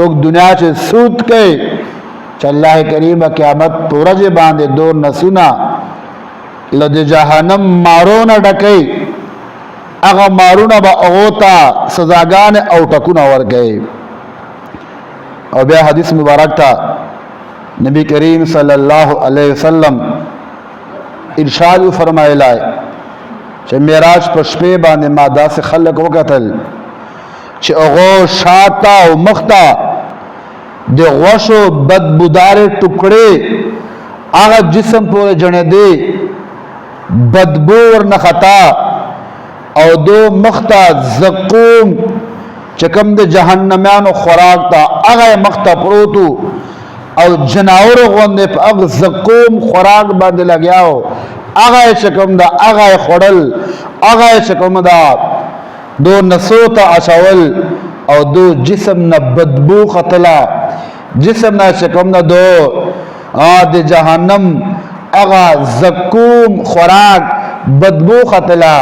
लोग दुनिया से सूद के अल्लाह करीम क़यामत तोरज बांधे दो नसुना लद जहन्नम मारो न डके अग मारू न बगोता सजागान औटकुन और गए। और बे हदीस मुबारक था नबी करीम सल्लल्लाहु अलैहि वसल्लम इरशाद फरमाए चे मेराज पशपे बांधे मादा से खलक वकतल चे अगो शाता व मख्ता दे गशो बदबूदारे टुकड़े आगा जिस्म पूरे जने दे बदबू और नखता और दो मख्ता जक्कूम चकम दे जहन्नमियान खुराक था आगा मख्ता प्रोतु और जनावर गोंदे अग जक्कूम खुराक बांधे लग्या हो आगा चकम दा आगा खोड़ल आगा चकम दा दो नसोता अशावल और दो जिस्म न बदबू खतला जिस्म न चकम न दो आद जहन्नम अगा जक्कूम खुराक बदबू खतला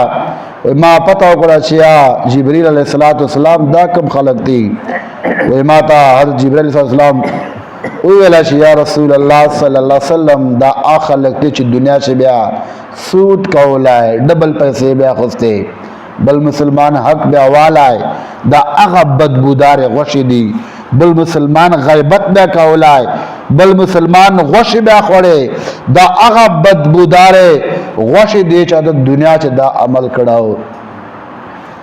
माँ पता होकर छिया जिब्रील अलैहिस्सलाम दा कम खलक थी वही माता हज़रत जिब्रील अलैहिस्सलाम उवेला छिया रसूल अल्लाह सल्लल्लाहु अलैहि वसल्लम दा आ खलक थी दुनिया से ब्या सूद कौला है डबल पैसे ब्या खुस्ते बल मुसलमान हक ब्या वाला है दा अगा बदबूदार गशिदी बल मुसलमान गैबत ब्या कौला है बल मुसलमान गश ब्या खोड़े दा अगा बदबूदारे गश दे चाहत दुनिया से दा अमल कराओ।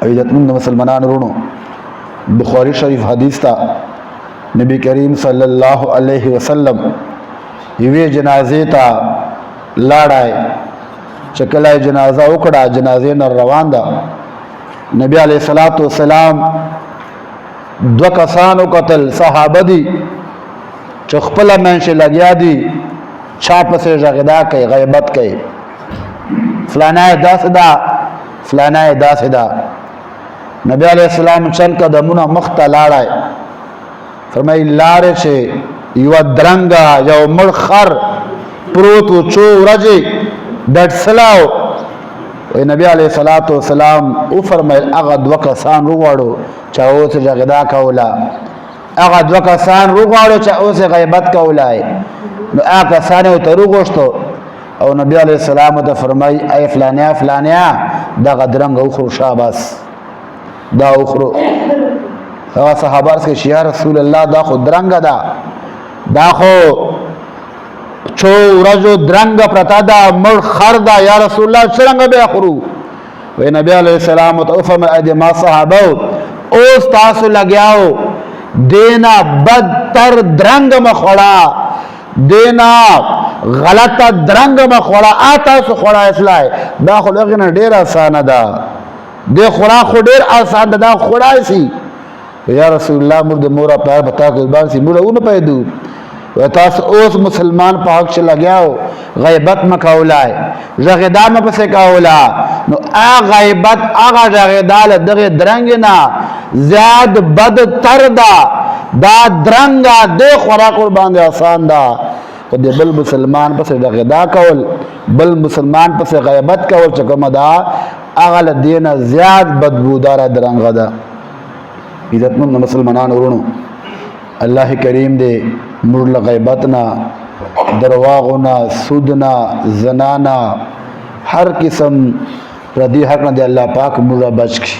इज्जतमंद मुसलमान रोनो बुखारी शरीफ हदीस था नबी करीम सल्लल्लाहु अलैहि वसल्लम ये जनाजे था लाड़ाए चकलाए जनाजा उकड़ा जनाजे न रवानदा नबी अलैहिस्सलातु वस्सलाम दो कसानो कतल सहाबदी चखपला में से लगिया दी छाप से जगदा के गैबत के फलाना दासदा फलाना दासदा नबी अलैहिस्सलाम चल कदमुना मख्ता लाड़ाए फरमाई लारे से युवा द्रंगा या मड़खर प्रोतो चो रजे डटसलाओ नबी अलैहिस्सलातु वस्सलाम उ फरमाए अगद वकसान रुवाड़ो चाहो से जगदा कौला अगद वकसान रुवाड़ो चाहो से गैबत कौला है आ कसाने उतरू गोश्तो और नबी अलैहिस्सलाम तो फरमाई ए फलानिया फलानिया दा गदरंग उखरो शाबास दा उखरो सहाबा से शिया रसूल अल्लाह दा खो द्रंग दा खो छो रजो द्रंग प्रतादा मर खरदा या रसूल अल्लाह सरंग बे अखरू वे नबी अलैहिस्सलाम तो फरमाया दे मा सहाबा ओस तासु लगाओ देना बदतर द्रंग में खोड़ा देना गलत द्रंग में खोड़ा आता सो खोड़ा इसलाए दा खो लेकिन ढेर आसान दा दे खोड़ा खो ढेर आसान दा खोड़ा सी या रसूलुल्लाह मुर्द मोरा पैर बता के बार सी मुड़ा उन पैदू वतास ओस मुसलमान पाक चला गया हो गैबत में कौलाए जगदा में पसे कौला नो आ गैबत आगा जगदाल दगे द्रंगना ज़्याद बद तरदा दा द्रंगा दे खुरा कुर्बान दे आसान दा दे बल मुसलमान पसे जगदा कौल बल मुसलमान पसे गैबत कौल चकमदा आगा देना ज़्याद बदबूदार द्रंगा दा। इज्जतमंद मुसलमान उरुनो अल्लाह करीम दे मुरल गैबतना दरवागना सुदना जनाना हर किस्म रदी हक न दे अल्लाह पाक मुरा बच की।